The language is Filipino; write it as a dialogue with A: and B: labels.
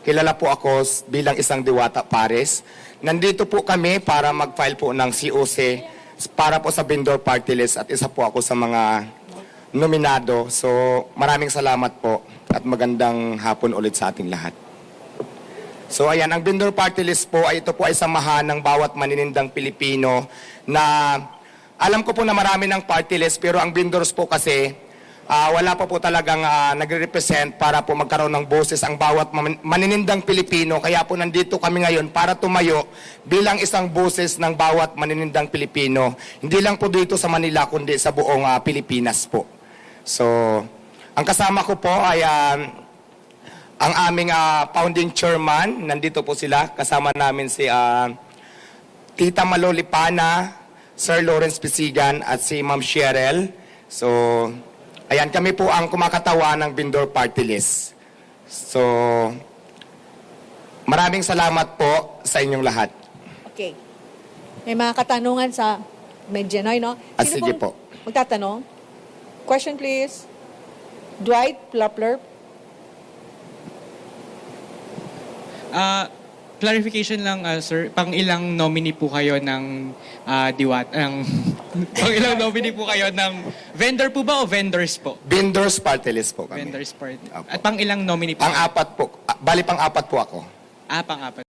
A: kilala po ako bilang isang Diwata Pares. Nandito po kami para mag-file po ng COC para po sa vendor party list at isa po ako sa mga nominado. So maraming salamat po at magandang hapon ulit sa ating lahat. So ayan, ang vendor party list po ay ito po ay samahan ng bawat maninindang Pilipino na alam ko po na marami ng party list pero ang vendors po kasi wala pa po talagang nagre-represent para po magkaroon ng boses ang bawat maninindang Pilipino. Kaya po nandito kami ngayon para tumayo bilang isang boses ng bawat maninindang Pilipino. Hindi lang po dito sa Manila kundi sa buong Pilipinas po. So ang kasama ko po ay ang aming founding chairman, nandito po sila, kasama namin si Tita Malolipana, Sir Lawrence Pisigan at si Ma'am Cheryl. So, ayan, kami po ang kumakatawan ng vendor party list. So, maraming salamat po sa inyong lahat.
B: Okay. May mga katanungan sa Medjanoy, no?
A: Sige po.
B: Magtatanong? Question please. Dwight Plapler.
C: Clarification lang, sir. Pang ilang nominee po kayo ng pang ilang nominee po kayo ng vendor po ba o vendors po?
A: Vendors party list po kami.
C: Vendors party.
A: Opo.
C: At pang ilang nominee po?
A: Pang-apat po. Bali pang-apat po ako.
C: Pang-apat.